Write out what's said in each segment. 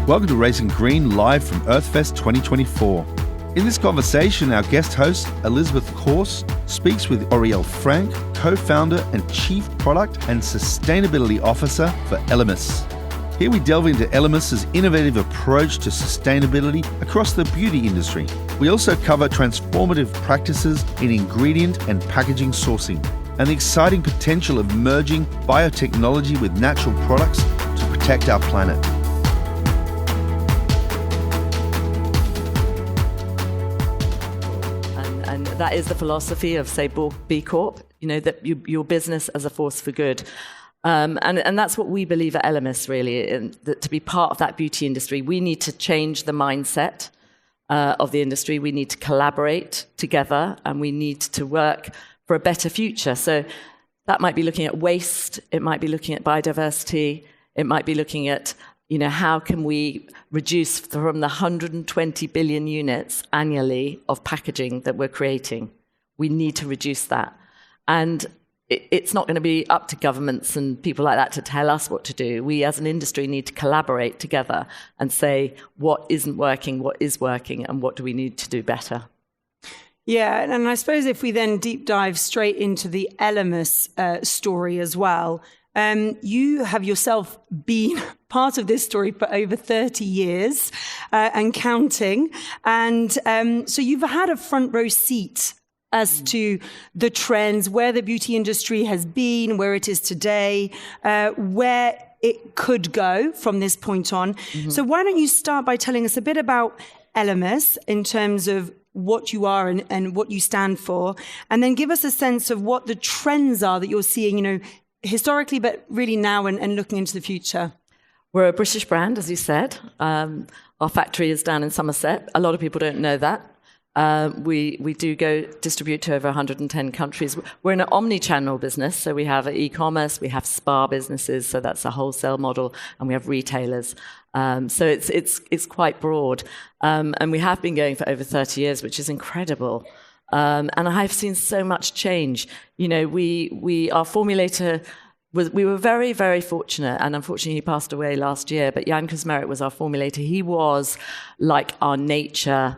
Welcome to Racing Green, live from Earthfest 2024. In this conversation, our guest host, Elizabeth Corse, speaks with Oriele Frank, co-founder and chief product and sustainability officer for Elemis. Here we delve into Elemis' innovative approach to sustainability across the beauty industry. We also cover transformative practices in ingredient and packaging sourcing and the exciting potential of merging biotechnology with natural products to protect our planet. That is the philosophy of, say, B Corp, that your business as a force for good. And that's what we believe at Elemis, really, that to be part of that beauty industry, we need to change the mindset of the industry. We need to collaborate together, and we need to work for a better future. So that might be looking at waste. It might be looking at biodiversity. It might be looking at how can we reduce from the 120 billion units annually of packaging that we're creating? We need to reduce that. And it's not going to be up to governments and people like that to tell us what to do. We as an industry need to collaborate together and say what isn't working, what is working, and what do we need to do better. Yeah, and I suppose if we then deep dive straight into the Elemis story as well, you have yourself been part of this story for over 30 years and counting. And so you've had a front row seat as to the trends, where the beauty industry has been, where it is today, where it could go from this point on. Mm-hmm. So why don't you start by telling us a bit about Elemis in terms of what you are and what you stand for, and then give us a sense of what the trends are that you're seeing, historically, but really now and looking into the future. We're a British brand, as you said. Our factory is down in Somerset. A lot of people don't know that. We do go distribute to over 110 countries. We're in an omni-channel business, so we have e-commerce, we have spa businesses, so that's a wholesale model, and we have retailers. So it's quite broad. And we have been going for over 30 years, which is incredible. And I've seen so much change. Our formulator, we were very, very fortunate, and unfortunately he passed away last year, but Jan Kuzmerik was our formulator. He was like our nature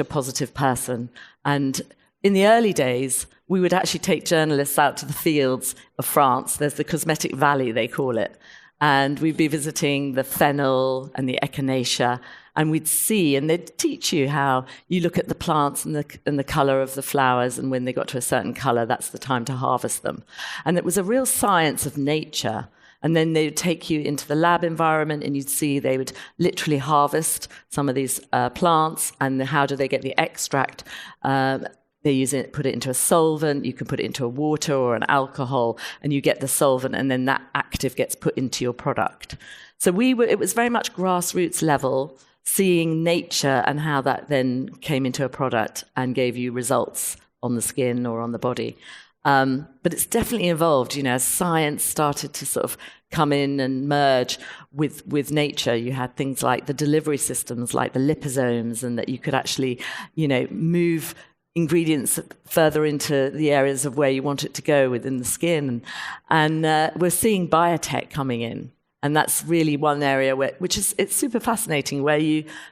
positive person. And in the early days, we would actually take journalists out to the fields of France. There's the Cosmetic Valley, they call it. And we'd be visiting the fennel and the echinacea, and we'd see, and they'd teach you how you look at the plants and the color of the flowers, and when they got to a certain color, that's the time to harvest them. And it was a real science of nature. And then they would take you into the lab environment, and you'd see they would literally harvest some of these plants, and how do they get the extract? They put it into a solvent, you can put it into a water or an alcohol, and you get the solvent, and then that active gets put into your product. So it was very much grassroots level, seeing nature and how that then came into a product and gave you results on the skin or on the body. But it's definitely evolved, as science started to sort of come in and merge with nature. You had things like the delivery systems, like the liposomes, and that you could actually, move ingredients further into the areas of where you want it to go within the skin. And we're seeing biotech coming in. And that's really one area it's super fascinating, where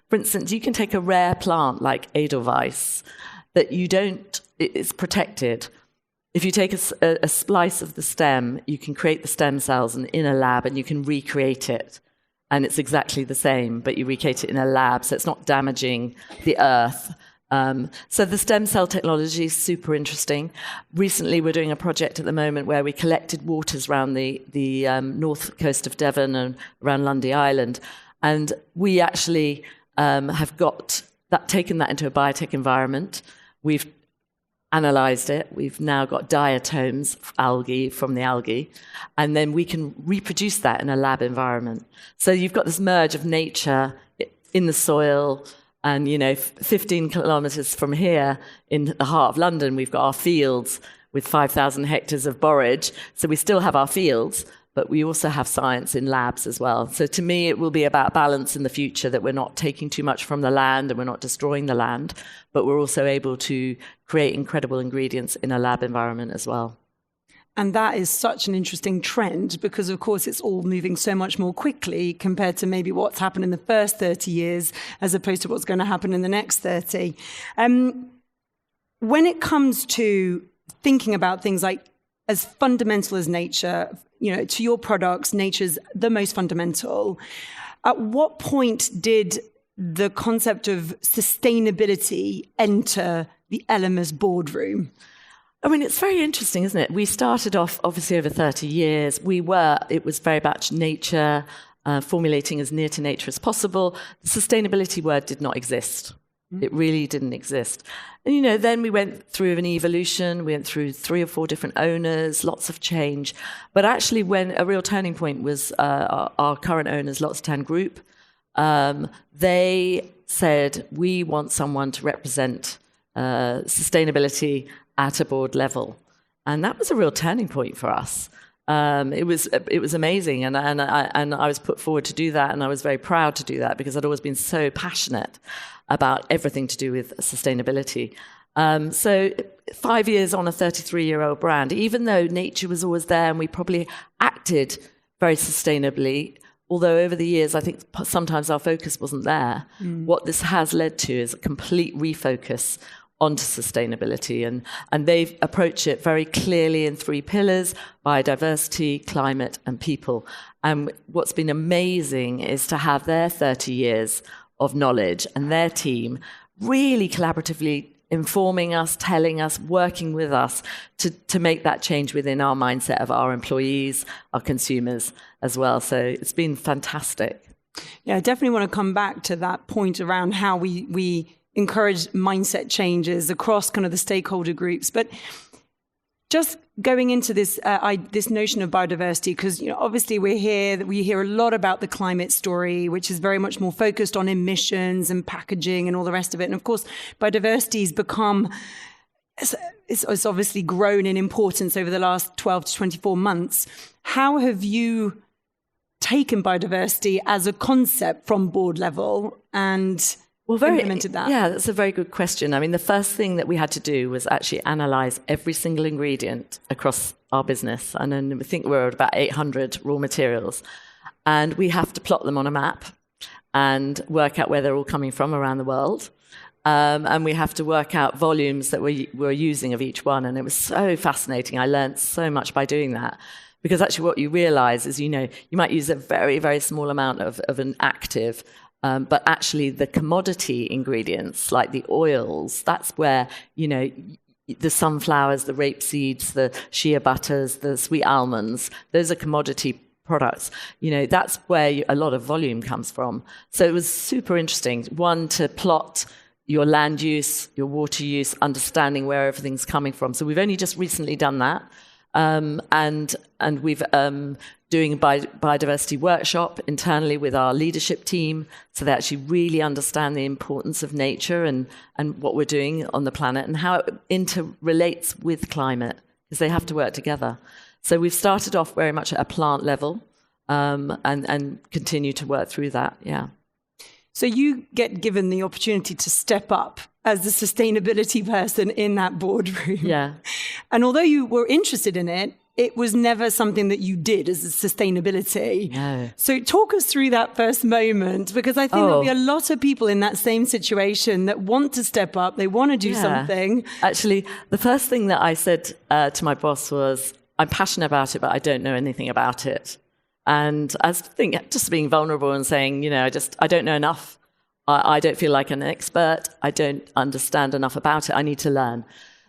for instance, you can take a rare plant like Edelweiss that it's protected. If you take a splice of the stem, you can create the stem cells in a lab, and you can recreate it. And it's exactly the same, but you recreate it in a lab, so it's not damaging the earth. So the stem cell technology is super interesting. Recently, we're doing a project at the moment where we collected waters around the north coast of Devon and around Lundy Island. And we actually have taken that into a biotech environment. We've analyzed it. We've now got diatoms of algae from the algae, and then we can reproduce that in a lab environment. So you've got this merge of nature in the soil, and 15 kilometers from here in the heart of London, we've got our fields with 5,000 hectares of borage. So we still have our fields, but we also have science in labs as well. So to me, it will be about balance in the future, that we're not taking too much from the land and we're not destroying the land, but we're also able to create incredible ingredients in a lab environment as well. And that is such an interesting trend because, of course, it's all moving so much more quickly compared to maybe what's happened in the first 30 years as opposed to what's going to happen in the next 30. When it comes to thinking about things like as fundamental as nature, to your products, nature's the most fundamental. At what point did the concept of sustainability enter the Elemis boardroom? I mean, it's very interesting, isn't it? We started off, obviously, over 30 years. It was very much nature, formulating as near to nature as possible. The sustainability word did not exist. It really didn't exist. And, then we went through an evolution. We went through 3 or 4 different owners, lots of change. But actually, when a real turning point was our current owners, L'Occitane Group, they said, we want someone to represent sustainability at a board level. And that was a real turning point for us. It was amazing, and I was put forward to do that, and I was very proud to do that because I'd always been so passionate about everything to do with sustainability. So 5 years on a 33-year-old brand, even though nature was always there and we probably acted very sustainably, although over the years I think sometimes our focus wasn't there, what this has led to is a complete refocus onto sustainability. And they've approached it very clearly in 3 pillars: biodiversity, climate, and people. And what's been amazing is to have their 30 years of knowledge and their team really collaboratively informing us, telling us, working with us to make that change within our mindset of our employees, our consumers as well. So it's been fantastic. Yeah, I definitely want to come back to that point around how we encourage mindset changes across kind of the stakeholder groups. But just going into this this notion of biodiversity, because obviously we hear a lot about the climate story, which is very much more focused on emissions and packaging and all the rest of it. And of course, biodiversity has become, it's obviously grown in importance over the last 12 to 24 months. How have you taken biodiversity as a concept from board level and implemented that? Yeah, that's a very good question. I mean, the first thing that we had to do was actually analyze every single ingredient across our business. And then we think we're at about 800 raw materials. And we have to plot them on a map and work out where they're all coming from around the world. And we have to work out volumes that we're using of each one. And it was so fascinating. I learned so much by doing that. Because actually what you realize is, you might use a very, very small amount of an active, but actually the commodity ingredients, like the oils, that's where, the sunflowers, the rapeseeds, the shea butters, the sweet almonds, those are commodity products. That's where a lot of volume comes from. So it was super interesting. One, to plot your land use, your water use, understanding where everything's coming from. So we've only just recently done that. And we've doing a biodiversity workshop internally with our leadership team, so they actually really understand the importance of nature and what we're doing on the planet and how it interrelates with climate, because they have to work together. So we've started off very much at a plant level and continue to work through that. Yeah. So you get given the opportunity to step up as the sustainability person in that boardroom. Yeah. And although you were interested in it, it was never something that you did as a sustainability. No. So talk us through that first moment, because I think there'll be a lot of people in that same situation that want to step up. They want to do something. Actually, the first thing that I said to my boss was, I'm passionate about it, but I don't know anything about it. And I think just being vulnerable and saying, I don't know enough. I don't feel like an expert. I don't understand enough about it. I need to learn.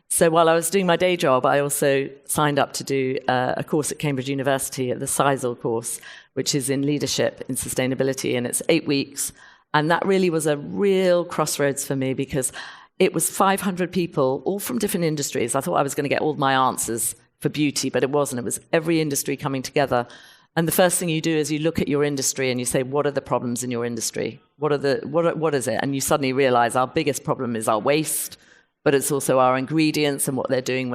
So while I was doing my day job, I also signed up to do a course at Cambridge University, at the Sisal course, which is in leadership in sustainability, and it's 8 weeks. And that really was a real crossroads for me, because it was 500 people, all from different industries. I thought I was going to get all my answers for beauty, but it wasn't. It was every industry coming together. And the first thing you do is you look at your industry and you say, what are the problems in your industry? What is it? And you suddenly realize our biggest problem is our waste, but it's also our ingredients and what they're doing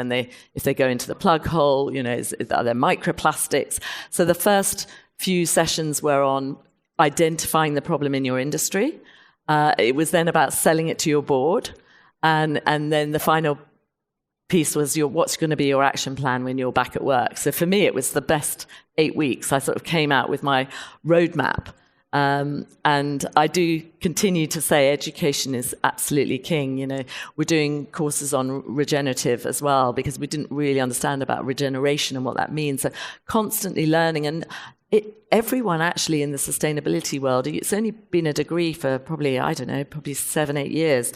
if they go into the plug hole, are there microplastics? So the first few sessions were on identifying the problem in your industry. It was then about selling it to your board. And then the final piece was what's going to be your action plan when you're back at work. So for me, it was the best 8 weeks. I sort of came out with my roadmap. And I do continue to say education is absolutely king. We're doing courses on regenerative as well, because we didn't really understand about regeneration and what that means. So constantly learning. And everyone actually in the sustainability world, it's only been a degree for probably 7-8 years.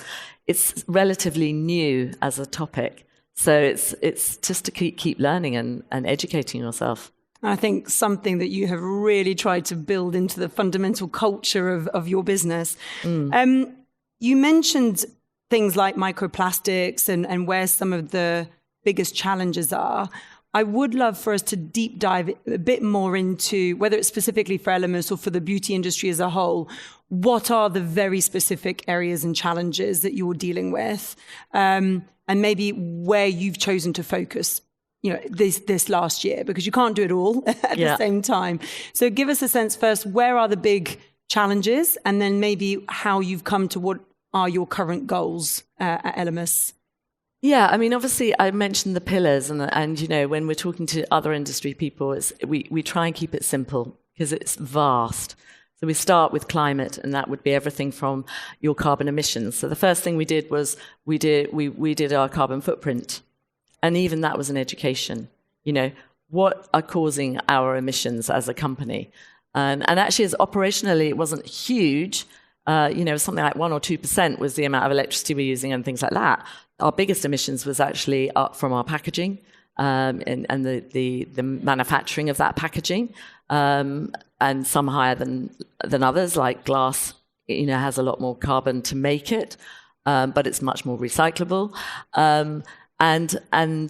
It's relatively new as a topic. So it's just to keep learning and educating yourself. I think something that you have really tried to build into the fundamental culture of your business. You mentioned things like microplastics and where some of the biggest challenges are. I would love for us to deep dive a bit more into, whether it's specifically for Elemis or for the beauty industry as a whole, what are the very specific areas and challenges that you're dealing with, and maybe where you've chosen to focus this last year, because you can't do it all at the same time. So give us a sense first, where are the big challenges, and then maybe how you've come to what are your current goals at Elemis? Yeah, I mean, obviously, I mentioned the pillars, and when we're talking to other industry people, we try and keep it simple because it's vast. So we start with climate, and that would be everything from your carbon emissions. So the first thing we did was we did our carbon footprint. And even that was an education, what are causing our emissions as a company? And actually, as operationally, it wasn't huge. Something like 1 or 2% was the amount of electricity we're using and things like that. Our biggest emissions was actually up from our packaging and the manufacturing of that packaging, and some higher than others, like glass, has a lot more carbon to make it, but it's much more recyclable. And then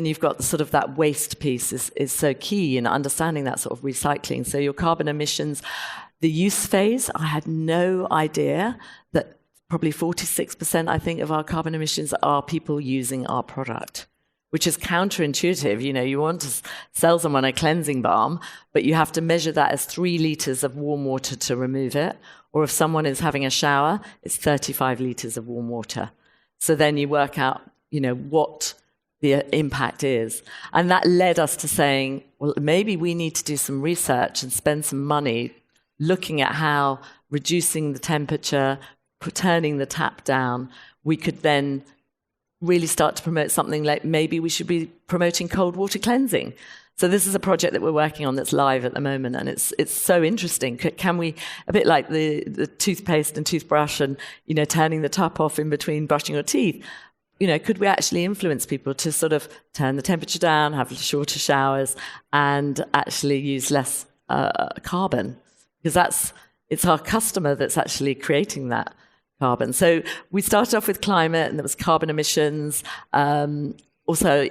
you've got the sort of that waste piece is so key in understanding that sort of recycling. So your carbon emissions, the use phase, I had no idea that probably 46%, I think, of our carbon emissions are people using our product, which is counterintuitive. You want to sell someone a cleansing balm, but you have to measure that as 3 liters of warm water to remove it. Or if someone is having a shower, it's 35 liters of warm water. So then you work out, what the impact is. And that led us to saying, well, maybe we need to do some research and spend some money looking at how reducing the temperature, turning the tap down, we could then really start to promote something like maybe we should be promoting cold water cleansing. So this is a project that we're working on that's live at the moment, and it's so interesting. Can we, a bit like the toothpaste and toothbrush and, turning the tap off in between brushing your teeth, could we actually influence people to sort of turn the temperature down, have shorter showers, and actually use less carbon? Because it's our customer that's actually creating that carbon. So we started off with climate, and there was carbon emissions. Also,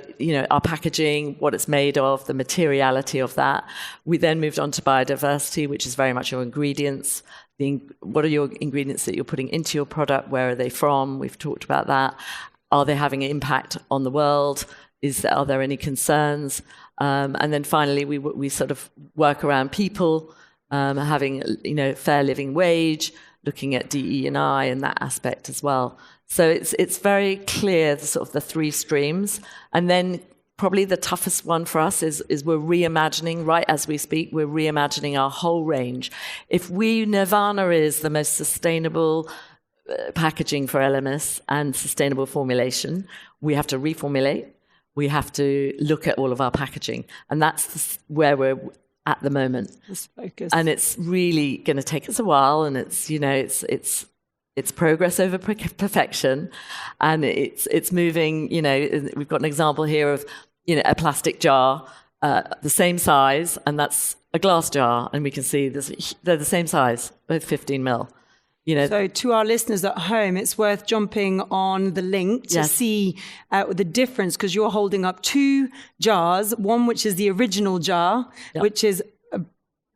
our packaging, what it's made of, the materiality of that. We then moved on to biodiversity, which is very much your ingredients. What are your ingredients that you're putting into your product? Where are they from? We've talked about that. Are they having an impact on the world? Are there any concerns? And then finally, we sort of work around people having fair living wage, looking at DE&I and that aspect as well. So it's very clear the sort of the 3 streams. And then probably the toughest one for us is we're reimagining, right as we speak, we're reimagining our whole range. If Nirvana is the most sustainable packaging for Elemis and sustainable formulation, we have to reformulate. We have to look at all of our packaging. And that's where we're at the moment. And it's really going to take us a while, and it's progress over perfection, and it's moving. We've got an example here of a plastic jar, the same size, and that's a glass jar, and we can see they're the same size, both 15 ml. So to our listeners at home, it's worth jumping on the link to see the difference, because you're holding up 2 jars, one which is the original jar, which is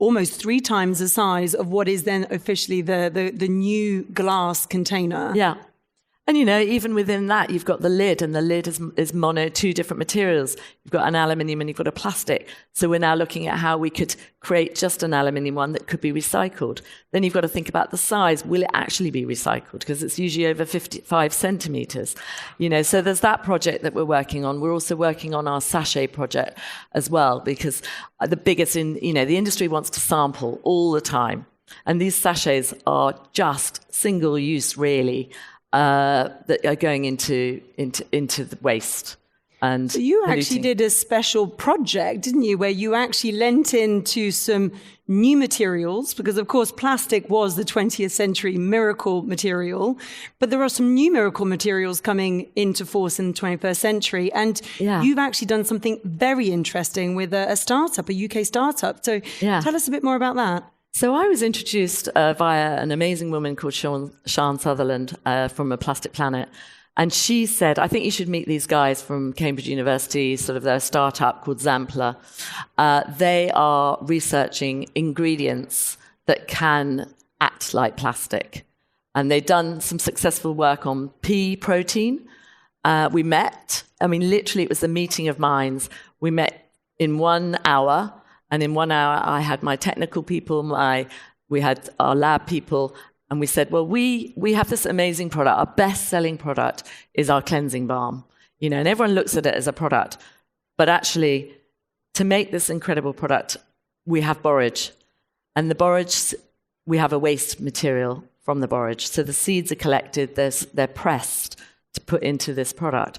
almost 3 times the size of what is then officially the new glass container. Yeah. And, even within that, you've got the lid, and the lid is mono, two different materials. You've got an aluminium and you've got a plastic. So we're now looking at how we could create just an aluminium one that could be recycled. Then you've got to think about the size. Will it actually be recycled? Because it's usually over 55 centimeters. So there's that project that we're working on. We're also working on our sachet project as well, because the biggest the industry wants to sample all the time. And these sachets are just single use, really. That are going into the waste. And so you polluting. actually did a special project, didn't you, where you actually lent into some new materials, because of course plastic was the 20th century miracle material, but there are some new miracle materials coming into force in the 21st century, and you've actually done something very interesting with a startup, a UK startup. So tell us a bit more about that. So I was introduced via an amazing woman called Sian Sutherland from A Plastic Planet. And she said, I think you should meet these guys from Cambridge University, sort of their startup called Zampler. They are researching ingredients that can act like plastic. And they've done some successful work on pea protein. We met. Literally, it was a meeting of minds. We met in 1 hour. And in 1 hour, I had my technical people, we had our lab people, and we said, well, we have this amazing product. Our best-selling product is our cleansing balm. And everyone looks at it as a product. But actually, to make this incredible product, we have borage. And the borage, we have a waste material from the borage. So the seeds are collected, they're pressed to put into this product.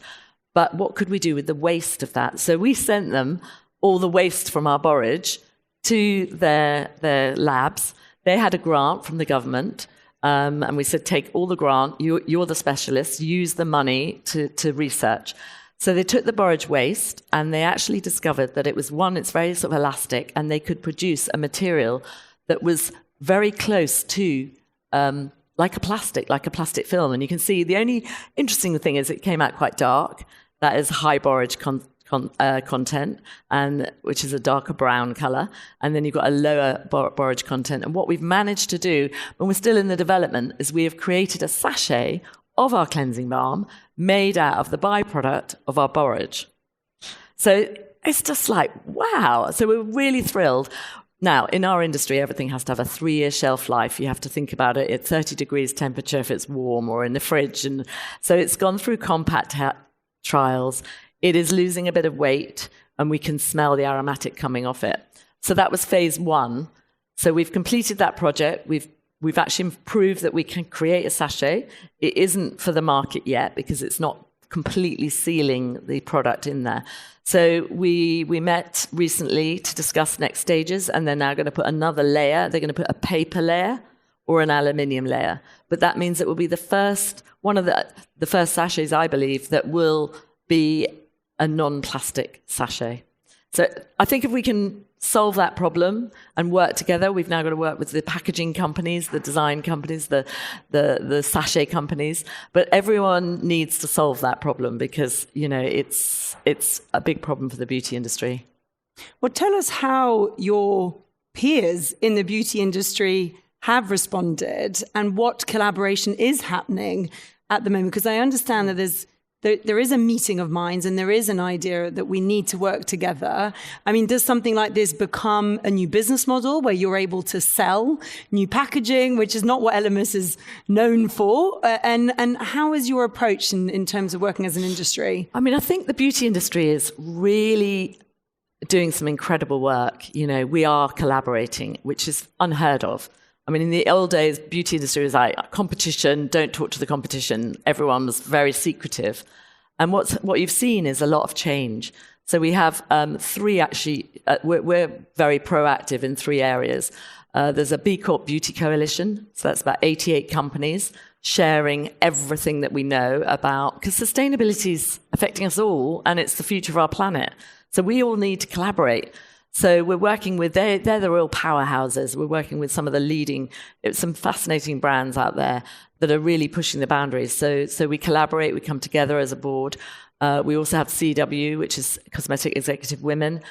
But what could we do with the waste of that? So we sent them all the waste from our borage to their labs. They had a grant from the government, and we said, take all the grant, you're the specialists, use the money to research. So they took the borage waste, and they actually discovered that it's very sort of elastic, and they could produce a material that was very close to like a plastic film. And you can see the only interesting thing is it came out quite dark. That is high borage content, and which is a darker brown color, and then you've got a lower borage content. And what we've managed to do, when we're still in the development, is we have created a sachet of our cleansing balm made out of the byproduct of our borage. So it's just like, wow. So we're really thrilled. Now, in our industry, everything has to have a 3-year shelf life. You have to think about it at 30 degrees temperature if it's warm, or in the fridge. And so it's gone through compact trials. It is losing a bit of weight, and we can smell the aromatic coming off it. So that was phase 1. So we've completed that project. We've actually proved that we can create a sachet. It isn't for the market yet because it's not completely sealing the product in there. So we met recently to discuss next stages, and they're now going to put another layer. They're going to put a paper layer or an aluminium layer. But that means it will be one of the first sachets, I believe, that will be a non-plastic sachet. So I think if we can solve that problem and work together, we've now got to work with the packaging companies, the design companies, the sachet companies, but everyone needs to solve that problem because, it's a big problem for the beauty industry. Well, tell us how your peers in the beauty industry have responded and what collaboration is happening at the moment, because I understand that there is a meeting of minds and there is an idea that we need to work together. Does something like this become a new business model where you're able to sell new packaging, which is not what Elemis is known for? And how is your approach in terms of working as an industry? I think the beauty industry is really doing some incredible work. We are collaborating, which is unheard of. In the old days, beauty industry was like competition, don't talk to the competition. Everyone was very secretive. And what you've seen is a lot of change. So we have 3 actually, we're very proactive in 3 areas. There's a B Corp Beauty Coalition. So that's about 88 companies sharing everything that we know about, because sustainability is affecting us all and it's the future of our planet. So we all need to collaborate. So we're working with, they're the real powerhouses. We're working with some of the leading, some fascinating brands out there that are really pushing the boundaries. So we collaborate, we come together as a board. We also have CW, which is Cosmetic Executive Women.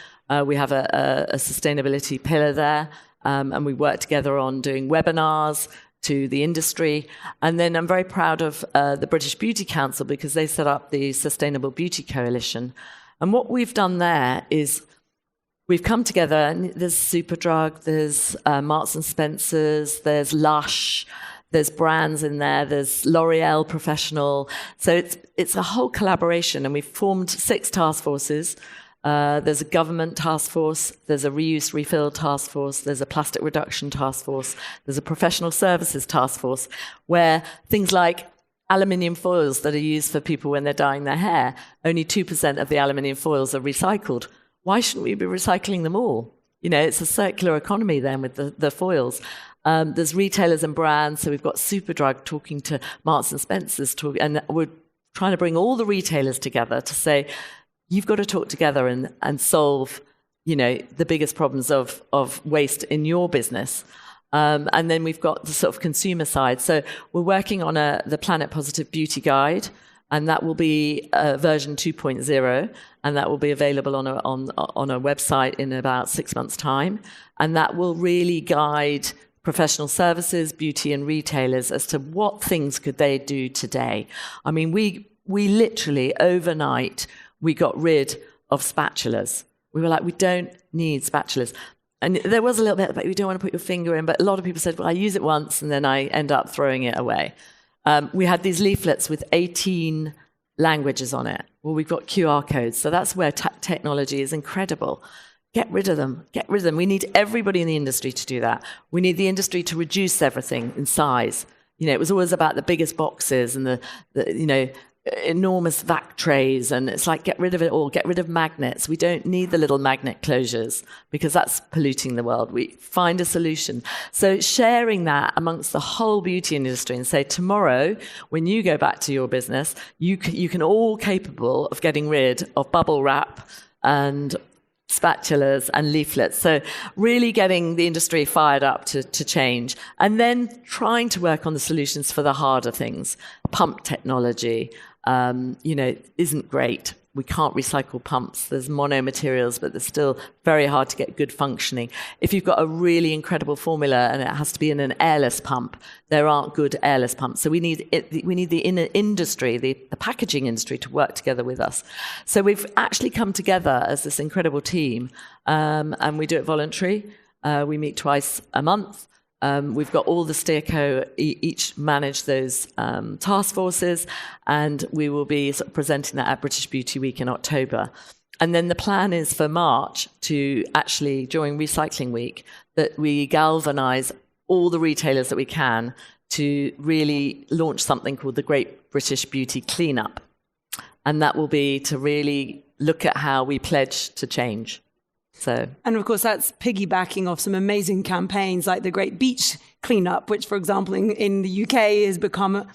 We have a sustainability pillar there. And we work together on doing webinars, to the industry. And then I'm very proud of the British Beauty Council, because they set up the Sustainable Beauty Coalition. And what we've done there is we've come together, and there's Superdrug, there's Marks and Spencer's, there's Lush, there's brands in there, there's L'Oreal Professional. So it's a whole collaboration, and we've formed 6 task forces. There's a government task force, there's a reuse refill task force, there's a plastic reduction task force, there's a professional services task force, where things like aluminium foils that are used for people when they're dyeing their hair, only 2% of the aluminium foils are recycled. Why shouldn't we be recycling them all? You know, it's a circular economy then with the foils. There's retailers and brands, so we've got Superdrug talking to Marks and Spencer's, and we're trying to bring all the retailers together to say, you've got to talk together and solve, you know, the biggest problems of waste in your business. And then we've got the sort of consumer side. So we're working on the Planet Positive Beauty Guide, and that will be version 2.0, and that will be available on a website in about 6 months' time. And that will really guide professional services, beauty, and retailers as to what things could they do today. I mean, we literally overnight, we got rid of spatulas. We were like, we don't need spatulas. And there was a little bit about, you don't want to put your finger in, but a lot of people said, well, I use it once and then I end up throwing it away. We had these leaflets with 18 languages on it. Well, we've got QR codes, so that's where technology is incredible. Get rid of them. Get rid of them. We need everybody in the industry to do that. We need the industry to reduce everything in size. You know, it was always about the biggest boxes and the you know, enormous vac trays, and it's like, get rid of it all. Get rid of magnets. We don't need the little magnet closures because that's polluting the world. We find a solution. So sharing that amongst the whole beauty industry and say, tomorrow when you go back to your business, you can all capable of getting rid of bubble wrap and spatulas and leaflets. So really getting the industry fired up to change, and then trying to work on the solutions for the harder things. Pump technology, you know, isn't great. We can't recycle pumps. There's mono-materials, but they're still very hard to get good functioning. If you've got a really incredible formula and it has to be in an airless pump, there aren't good airless pumps. So we need the industry, the packaging industry, to work together with us. So we've actually come together as this incredible team, and we do it voluntary. We meet twice a month. We've got all the steerco each manage those task forces, and we will be sort of presenting that at British Beauty Week in October. And then the plan is for March to actually, during Recycling Week, that we galvanise all the retailers that we can to really launch something called the Great British Beauty Cleanup. And that will be to really look at how we pledge to change. So. And of course, that's piggybacking off some amazing campaigns like the Great Beach Cleanup, which, for example, in the UK has become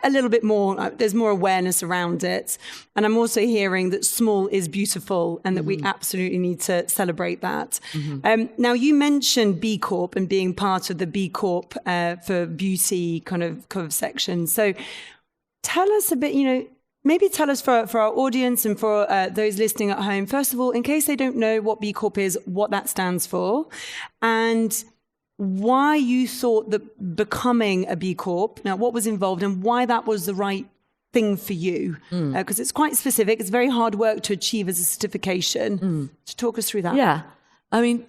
a little bit more, there's more awareness around it. And I'm also hearing that small is beautiful and that we absolutely need to celebrate that. Now, you mentioned B Corp and being part of the B Corp for beauty kind of section. So tell us a bit, maybe tell us for our audience and for those listening at home, first of all, in case they don't know what B Corp is, what that stands for, and why you thought that becoming a B Corp, now what was involved and why that was the right thing for you. Because it's quite specific. It's very hard work to achieve as a certification. To talk us through that. Yeah. I mean,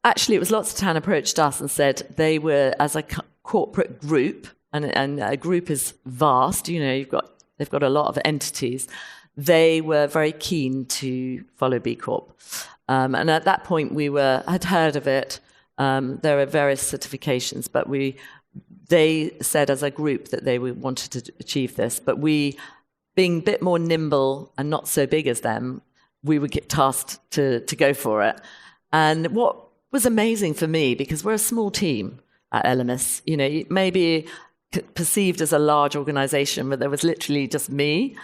actually, it was Lots of Town approached us and said they were, as a corporate group, and a group is vast, they've got a lot of entities. They were very keen to follow B Corp. And at that point, had heard of it. There are various certifications, but they said as a group that they wanted to achieve this. But we, being a bit more nimble and not so big as them, we would get tasked to go for it. And what was amazing for me, because we're a small team at Elemis, maybe perceived as a large organization, but there was literally just me,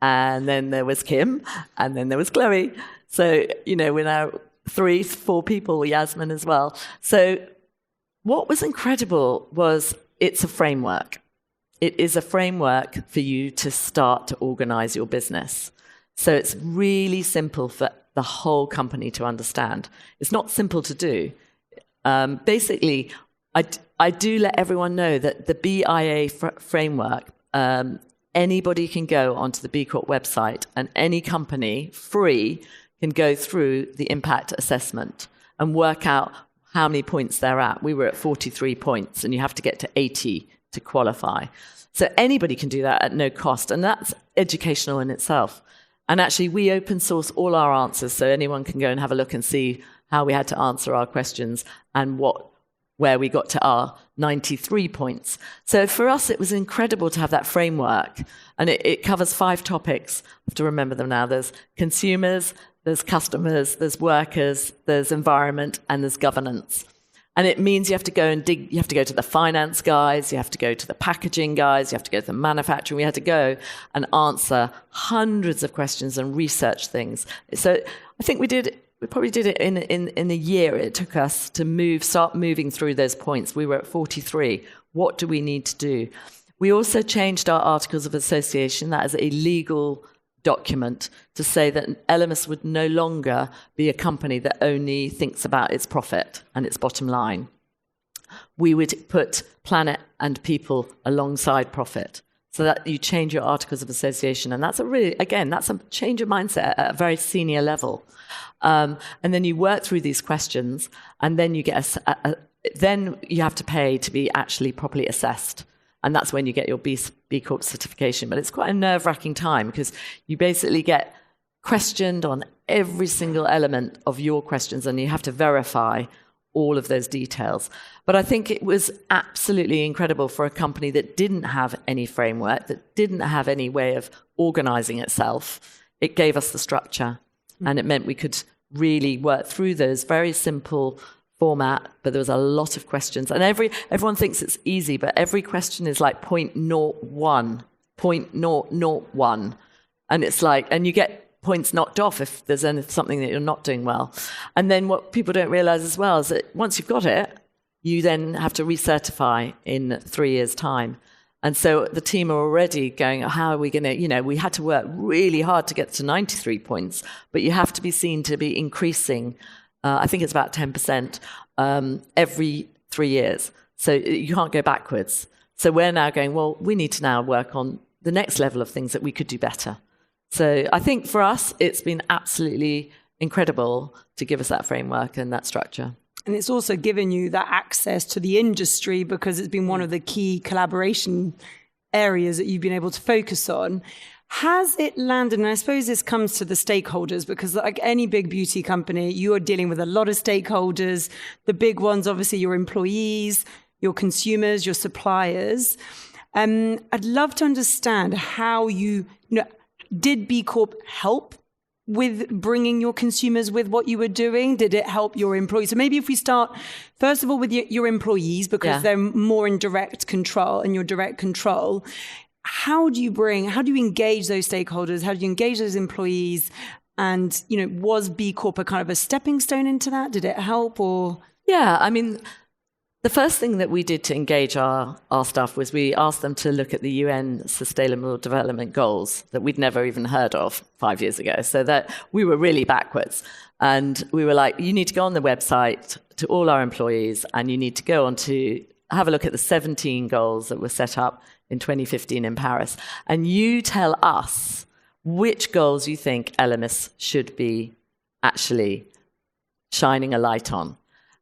and then there was Kim, and then there was Chloe. So, we're now 3-4 people, Yasmin as well. So what was incredible was it's a framework. It is a framework for you to start to organize your business. So it's really simple for the whole company to understand. It's not simple to do. Basically, I do let everyone know that the BIA framework, anybody can go onto the B Corp website, and any company, free, can go through the impact assessment and work out how many points they're at. We were at 43 points, and you have to get to 80 to qualify. So anybody can do that at no cost, and that's educational in itself. And actually, we open source all our answers, so anyone can go and have a look and see how we had to answer our questions and where we got to our 93 points. So for us, it was incredible to have that framework, and it covers 5 topics. I have to remember them now. There's consumers, there's customers, there's workers, there's environment, and there's governance. And it means you have to go and dig, you have to go to the finance guys, you have to go to the packaging guys, you have to go to the manufacturing. We had to go and answer hundreds of questions and research things. So I think we probably did it in a year. It took us to start moving through those points. We were at 43. What do we need to do? We also changed our Articles of Association. That is a legal document to say that Elemis would no longer be a company that only thinks about its profit and its bottom line. We would put planet and people alongside profit, so that you change your Articles of Association. And that's that's a change of mindset at a very senior level. And then you work through these questions, and then you get then you have to pay to be actually properly assessed. And that's when you get your B Corp certification. But it's quite a nerve-wracking time, because you basically get questioned on every single element of your questions, and you have to verify all of those details. But I think it was absolutely incredible for a company that didn't have any framework, that didn't have any way of organizing itself. It gave us the structure, and it meant we could really work through those very simple format, but there was a lot of questions. And everyone thinks it's easy, but every question is like 0.01, 0.001. And it's like, and you get points knocked off if there's something that you're not doing well. And then what people don't realize as well is that once you've got it, you then have to recertify in 3 years' time. And so the team are already going, how are we going to, we had to work really hard to get to 93 points, but you have to be seen to be increasing, I think it's about 10% every 3 years. So you can't go backwards. So we're now going, well, we need to now work on the next level of things that we could do better. So I think for us, it's been absolutely incredible to give us that framework and that structure. And it's also given you that access to the industry, because it's been one of the key collaboration areas that you've been able to focus on. Has it landed, and I suppose this comes to the stakeholders, because like any big beauty company, you are dealing with a lot of stakeholders. The big ones, obviously, your employees, your consumers, your suppliers. I'd love to understand how did B Corp help with bringing your consumers with what you were doing? Did it help your employees? So maybe if we start, first of all, with your employees, because they're more in direct control, and your direct control. How do you engage those stakeholders? How do you engage those employees? And, was B Corp a kind of a stepping stone into that? Did it help, or? Yeah, I mean, the first thing that we did to engage our staff was we asked them to look at the UN Sustainable Development Goals that we'd never even heard of 5 years ago. So that we were really backwards. And we were like, you need to go on the website to all our employees, and you need to go on to have a look at the 17 goals that were set up in 2015 in Paris. And you tell us which goals you think Elemis should be actually shining a light on.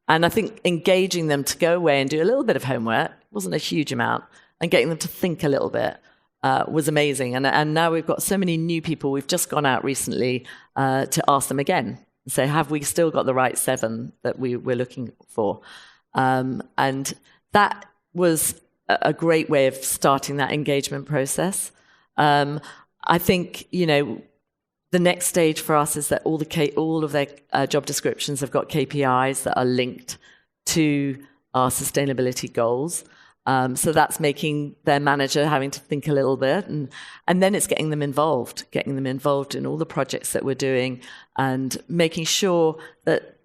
And I think engaging them to go away and do a little bit of homework, wasn't a huge amount, and getting them to think a little bit was amazing. And now we've got so many new people. We've just gone out recently to ask them again and say, have we still got the right 7 that we're looking for? And that was a great way of starting that engagement process. I think, the next stage for us is that all of their job descriptions have got KPIs that are linked to our sustainability goals. So that's making their manager having to think a little bit. And then it's getting them involved in all the projects that we're doing, and making sure that,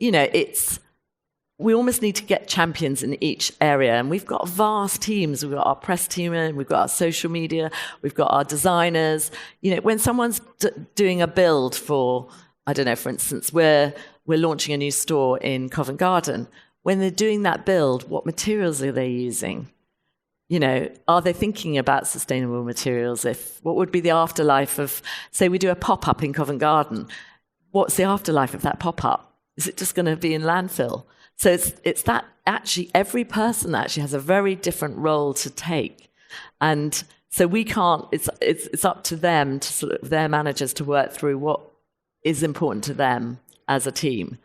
we almost need to get champions in each area. And we've got vast teams. We've got our press team, and we've got our social media. We've got our designers. When someone's doing a build for, I don't know, for instance, we're launching a new store in Covent Garden. when they're doing that build, what materials are they using? You know, are they thinking about sustainable materials? What would be the afterlife of, say we do a pop-up in Covent Garden, what's the afterlife of that pop-up? Is it just going to be in landfill? So it's that actually every person actually has a very different role to take. And so we can't, it's up to them, to sort of their managers to work through what is important to them as a team.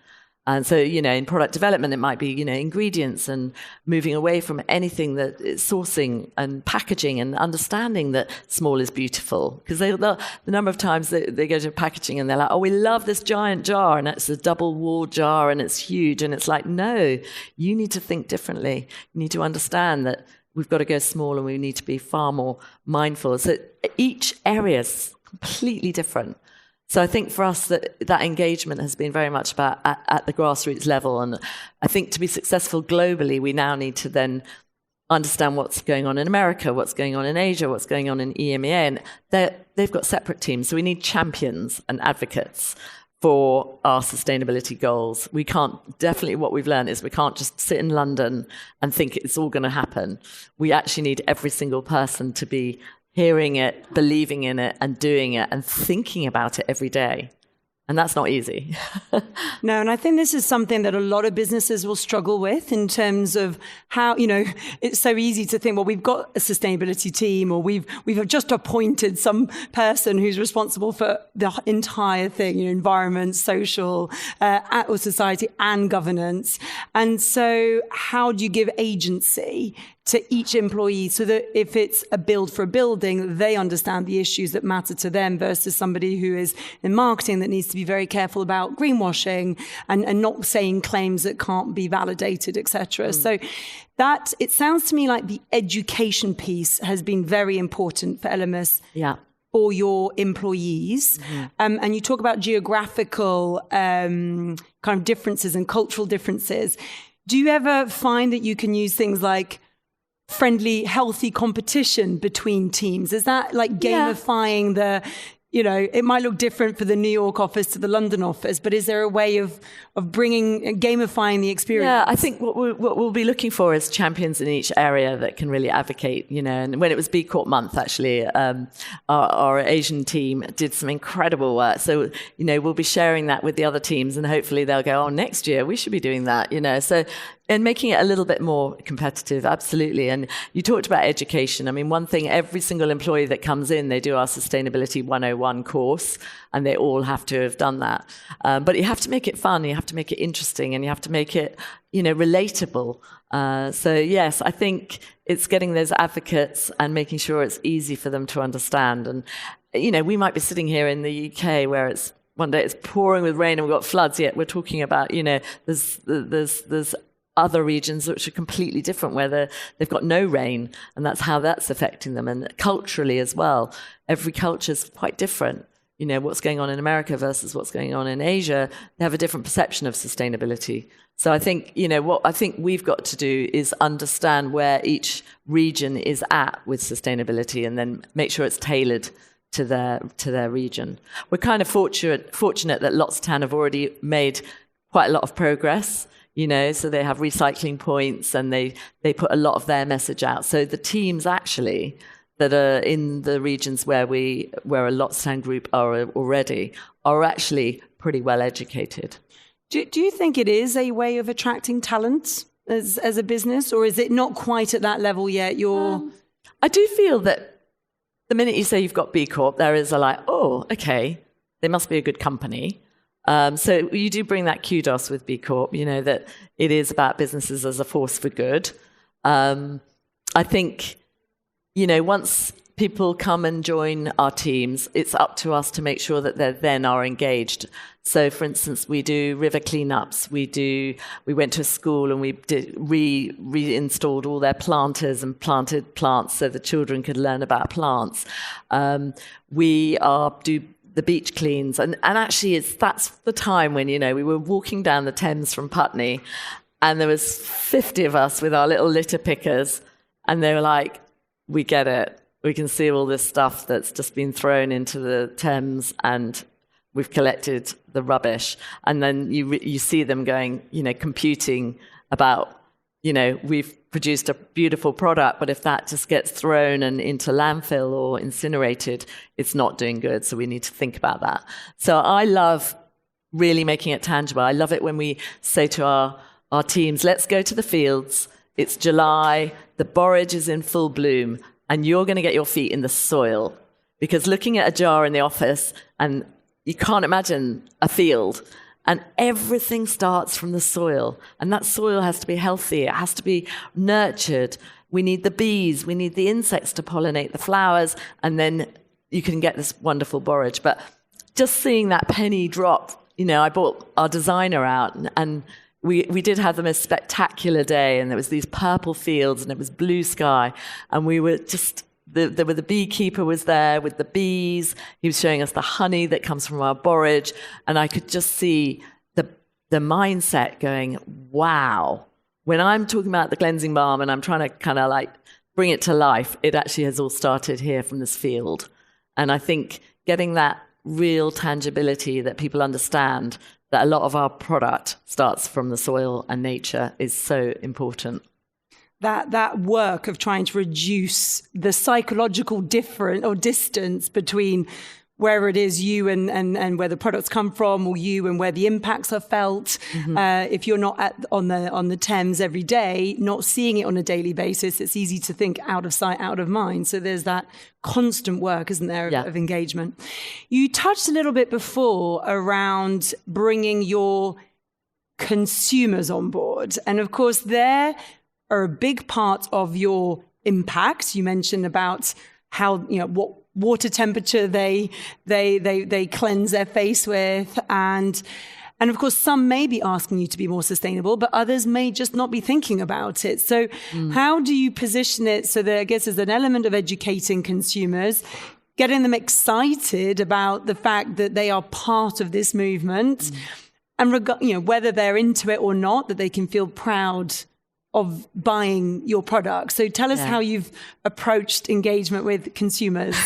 And so, you know, in product development, it might be, you know, ingredients and moving away from anything that is sourcing and packaging and understanding that small is beautiful. Because the number of times they go to packaging and they're like, oh, we love this giant jar and it's a double wall jar and it's huge. And it's like, no, you need to think differently. You need to understand that we've got to go small and we need to be far more mindful. So each area is completely different. So I think for us that engagement has been very much about at the grassroots level. And I think to be successful globally, we now need to then understand what's going on in America, what's going on in Asia, what's going on in EMEA. And they've got separate teams. So we need champions and advocates for our sustainability goals. We can't, definitely what we've learned is we can't just sit in London and think it's all going to happen. We actually need every single person to be hearing it, believing in it, and doing it, and thinking about it every day. And that's not easy. No, and I think this is something that a lot of businesses will struggle with in terms of how, you know, it's so easy to think, well, we've got a sustainability team, or we've just appointed some person who's responsible for the entire thing, you know, environment, social, or society and governance. And so how do you give agency to each employee so that if it's a build for a building, they understand the issues that matter to them versus somebody who is in marketing that needs to be very careful about greenwashing and not saying claims that can't be validated, etc. So that, it sounds to me like the education piece has been very important for Elemis. Yeah. For your employees. And you talk about geographical kind of differences and cultural differences. Do you ever find that you can use things like friendly, healthy competition between teams? Is that like gamifying the, you know, it might look different for the New York office to the London office, but is there a way of gamifying the experience? Yeah, I think what we'll be looking for is champions in each area that can really advocate, you know. And when it was B Corp month, actually, our Asian team did some incredible work. So, you know, we'll be sharing that with the other teams and hopefully they'll go, oh, next year we should be doing that, you know. So, and making it a little bit more competitive, absolutely. And you talked about education. I mean, one thing, every single employee that comes in, they do our Sustainability 101 course, and they all have to have done that. But you have to make it fun, you have to make it interesting, and you have to make it, you know, relatable. So yes, I think it's getting those advocates and making sure it's easy for them to understand. And, you know, we might be sitting here in the UK where it's one day it's pouring with rain and we've got floods, yet we're talking about, you know, there's other regions which are completely different where they've got no rain, and that's how that's affecting them. And culturally as well, every culture is quite different. You know, what's going on in America versus what's going on in Asia, they have a different perception of sustainability. So I think, you know, what I think we've got to do is understand where each region is at with sustainability and then make sure it's tailored to their region. We're kind of fortunate that Lottstown have already made quite a lot of progress. You know, so they have recycling points and they put a lot of their message out. So the teams actually that are in the regions where a Lottstown group are already are actually pretty well educated. Do you think it is a way of attracting talent as a business, or is it not quite at that level yet? I do feel that the minute you say you've got B Corp, there is a like, oh, okay, they must be a good company. So you do bring that kudos with B Corp, you know, that it is about businesses as a force for good. I think, you know, once people come and join our teams, it's up to us to make sure that they then are engaged. So, for instance, we do river cleanups. We went to a school and we reinstalled all their planters and planted plants so the children could learn about plants. We do the beach cleans, and actually that's the time when, you know, we were walking down the Thames from Putney and there was 50 of us with our little litter pickers, and they were like, we get it, we can see all this stuff that's just been thrown into the Thames and we've collected the rubbish. And then you see them going, you know, computing about, we've produced a beautiful product, but if that just gets thrown into landfill or incinerated, it's not doing good. So we need to think about that. So I love really making it tangible. I love it when we say to our teams, let's go to the fields. It's July, the borage is in full bloom, and you're going to get your feet in the soil. Because looking at a jar in the office, and you can't imagine a field, and everything starts from the soil. And that soil has to be healthy. It has to be nurtured. We need the bees. We need the insects to pollinate the flowers. And then you can get this wonderful borage. But just seeing that penny drop, I brought our designer out, and we did have the most spectacular day. And there was these purple fields, and it was blue sky. And we were just... The beekeeper was there with the bees. He was showing us the honey that comes from our borage. And I could just see the mindset going, wow. When I'm talking about the cleansing balm and I'm trying to kind of like bring it to life, it actually has all started here from this field. And I think getting that real tangibility that people understand that a lot of our product starts from the soil and nature is so important. That work of trying to reduce the psychological distance between where it is you and where the products come from, or you and where the impacts are felt. Mm-hmm. If you're not on the Thames every day, not seeing it on a daily basis, it's easy to think out of sight, out of mind. So there's that constant work, isn't there, of engagement. You touched a little bit before around bringing your consumers on board. And of course, they're a big part of your impact. You mentioned about how, what water temperature they cleanse their face with. And of course, some may be asking you to be more sustainable, but others may just not be thinking about it. So how do you position it so that, I guess, there's an element of educating consumers, getting them excited about the fact that they are part of this movement, and whether they're into it or not, that they can feel proud of buying your product. So tell us how you've approached engagement with consumers.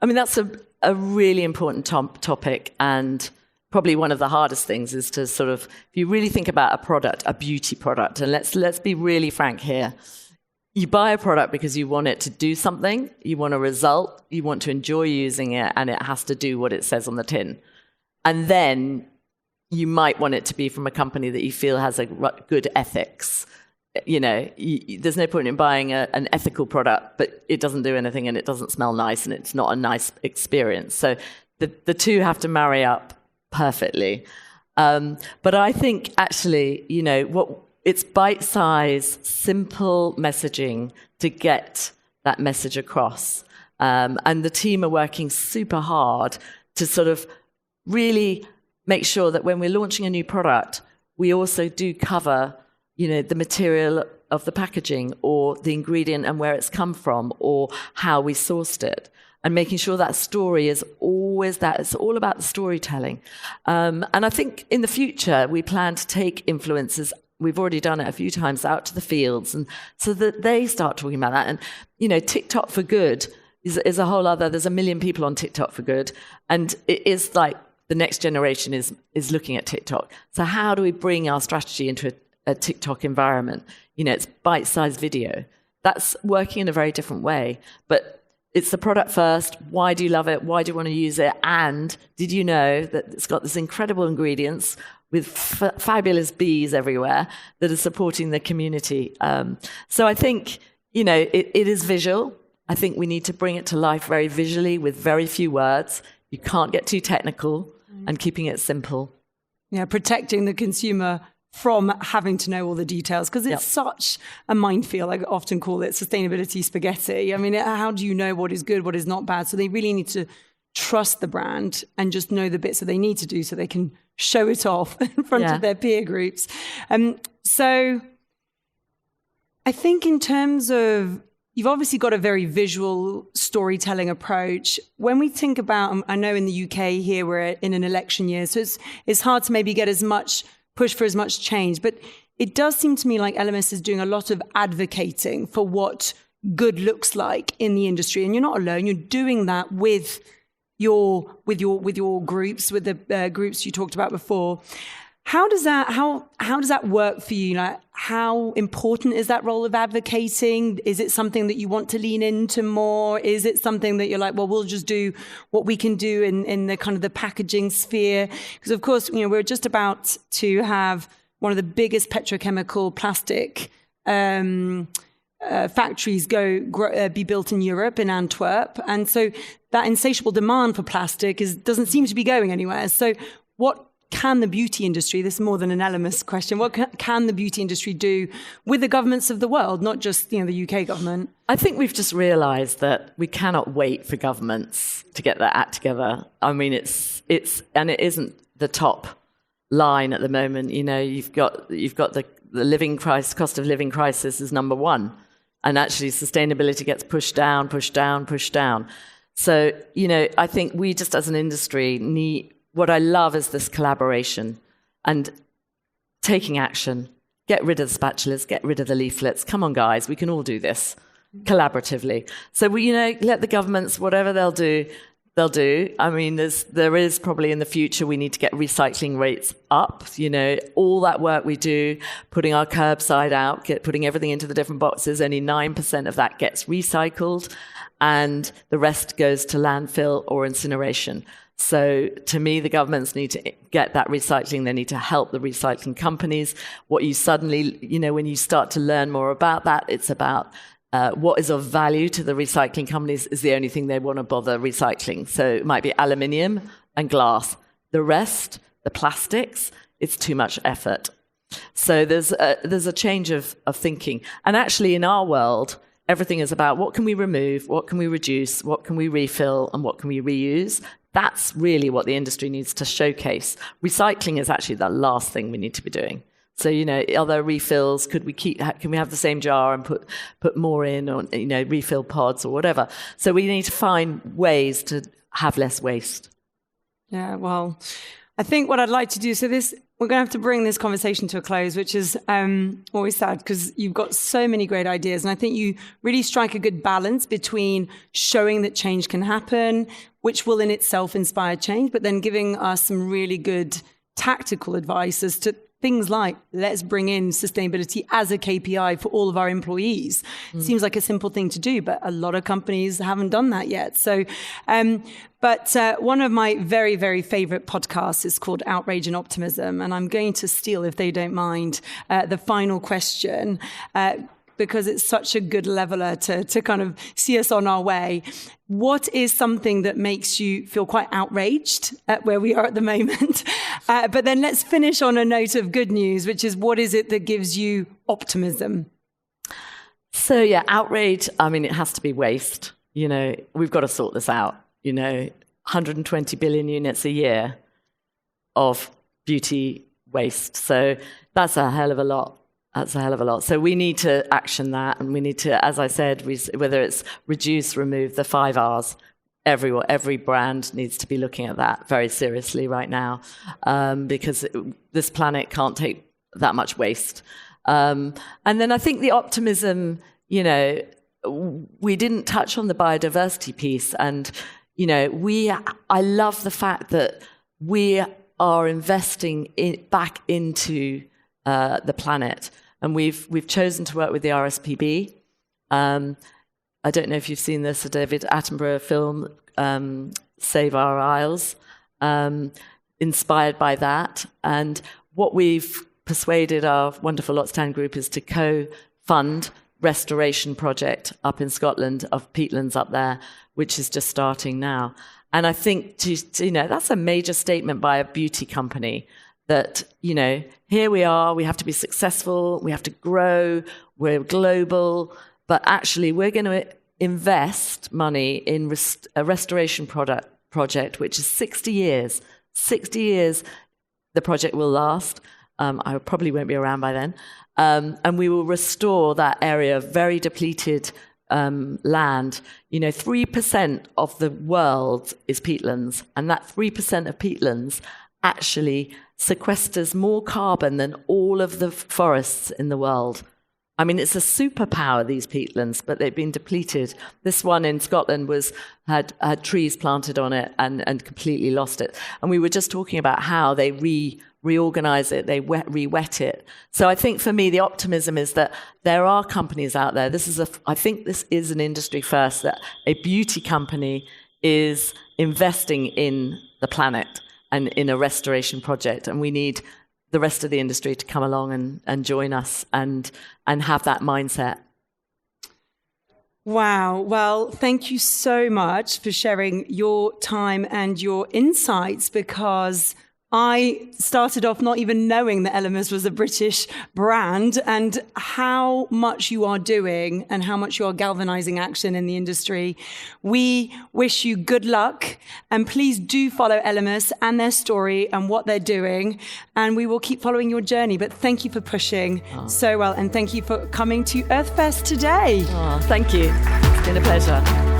I mean, that's a really important topic, and probably one of the hardest things is to sort of, if you really think about a product, a beauty product, and let's be really frank here. You buy a product because you want it to do something, you want a result, you want to enjoy using it, and it has to do what it says on the tin. And then you might want it to be from a company that you feel has a good ethics. There's no point in buying an ethical product, but it doesn't do anything and it doesn't smell nice and it's not a nice experience. So the two have to marry up perfectly. But I think actually, it's bite-sized, simple messaging to get that message across. And the team are working super hard to sort of really make sure that when we're launching a new product, we also do cover, the material of the packaging or the ingredient and where it's come from or how we sourced it. And making sure that story is always that. It's all about the storytelling. And I think in the future, we plan to take influencers, we've already done it a few times, out to the fields, and so that they start talking about that. And, TikTok for Good is a whole other, there's 1 million people on TikTok for Good. And it is like the next generation is looking at TikTok. So how do we bring our strategy into a TikTok environment? It's bite-sized video. That's working in a very different way. But it's the product first. Why do you love it? Why do you want to use it? And did you know that it's got this incredible ingredients with fabulous bees everywhere that are supporting the community? So I think, it is visual. I think we need to bring it to life very visually with very few words. You can't get too technical, and keeping it simple. Yeah, protecting the consumer from having to know all the details, because it's such a minefield. I often call it sustainability spaghetti. I mean, how do you know what is good, what is not bad? So they really need to trust the brand and just know the bits that they need to do so they can show it off in front of their peer groups. So I think in terms of, you've obviously got a very visual storytelling approach. When we think about, I know in the UK here, we're in an election year, so it's hard to maybe get push for as much change. But it does seem to me like Elemis is doing a lot of advocating for what good looks like in the industry. And you're not alone. You're doing that with your groups, with the groups you talked about before. How does that work for you? Like, how important is that role of advocating? Is it something that you want to lean into more? Is it something that you're like, well, we'll just do what we can do in the kind of the packaging sphere? Because of course, we're just about to have one of the biggest petrochemical plastic factories be built in Europe, in Antwerp, and so that insatiable demand for plastic doesn't seem to be going anywhere. So, what can the beauty industry, this is more than an Elemis question, what can the beauty industry do with the governments of the world, not just the UK government? I think we've just realised that we cannot wait for governments to get their act together. I mean, it isn't the top line at the moment. You've got the living crisis, cost of living crisis is number one, and actually sustainability gets pushed down. So I think we just as an industry need. What I love is this collaboration and taking action. Get rid of the spatulas, get rid of the leaflets. Come on, guys, we can all do this collaboratively. So let the governments, whatever they'll do. I mean, there is probably in the future we need to get recycling rates up. All that work we do, putting our curbside out, putting everything into the different boxes. Only 9% of that gets recycled, and the rest goes to landfill or incineration. So to me, the governments need to get that recycling. They need to help the recycling companies. What you suddenly, when you start to learn more about that, it's about what is of value to the recycling companies is the only thing they want to bother recycling. So it might be aluminium and glass. The rest, the plastics, it's too much effort. So there's a change of thinking. And actually in our world, everything is about what can we remove, what can we reduce, what can we refill, and what can we reuse. That's really what the industry needs to showcase. Recycling is actually the last thing we need to be doing. So, are there refills? Can we have the same jar and put more in, or, refill pods or whatever? So we need to find ways to have less waste. Yeah, well, I think what I'd like to do, we're going to have to bring this conversation to a close, which is always sad because you've got so many great ideas. And I think you really strike a good balance between showing that change can happen, which will in itself inspire change, but then giving us some really good tactical advice as to things like, let's bring in sustainability as a KPI for all of our employees. Seems like a simple thing to do, but a lot of companies haven't done that yet. So, but one of my very, very favorite podcasts is called Outrage and Optimism. And I'm going to steal, if they don't mind, the final question, because it's such a good leveler to kind of see us on our way. What is something that makes you feel quite outraged at where we are at the moment? But then let's finish on a note of good news, which is what is it that gives you optimism? So yeah, outrage, I mean, it has to be waste. We've got to sort this out. 120 billion units a year of beauty waste. So that's a hell of a lot. So we need to action that, and we need to, as I said, whether it's reduce, remove, the 5 Rs. Every brand needs to be looking at that very seriously right now, because this planet can't take that much waste. And then I think the optimism, we didn't touch on the biodiversity piece, and I love the fact that we are investing back into the planet. And we've chosen to work with the RSPB. I don't know if you've seen this, a David Attenborough film, Save Our Isles, inspired by that. And what we've persuaded our wonderful Lottstown group is to co-fund restoration project up in Scotland of peatlands up there, which is just starting now. And I think that's a major statement by a beauty company that, here we are, we have to be successful, we have to grow, we're global, but actually we're going to invest money in a restoration project, which is 60 years. 60 years the project will last. I probably won't be around by then. And we will restore that area of very depleted land. 3% of the world is peatlands, and that 3% of peatlands actually sequesters more carbon than all of the forests in the world. I mean, it's a superpower, these peatlands, but they've been depleted. This one in Scotland had trees planted on it and completely lost it. And we were just talking about how they reorganize it, they re-wet it. So I think for me, the optimism is that there are companies out there. I think this is an industry first, that a beauty company is investing in the planet and in a restoration project. And we need the rest of the industry to come along and join us and have that mindset. Wow. Well, thank you so much for sharing your time and your insights, because I started off not even knowing that Elemis was a British brand, and how much you are doing and how much you are galvanizing action in the industry. We wish you good luck, and please do follow Elemis and their story and what they're doing, and we will keep following your journey. But thank you for pushing so well, and thank you for coming to Earthfest today. Thank you. It's been a pleasure.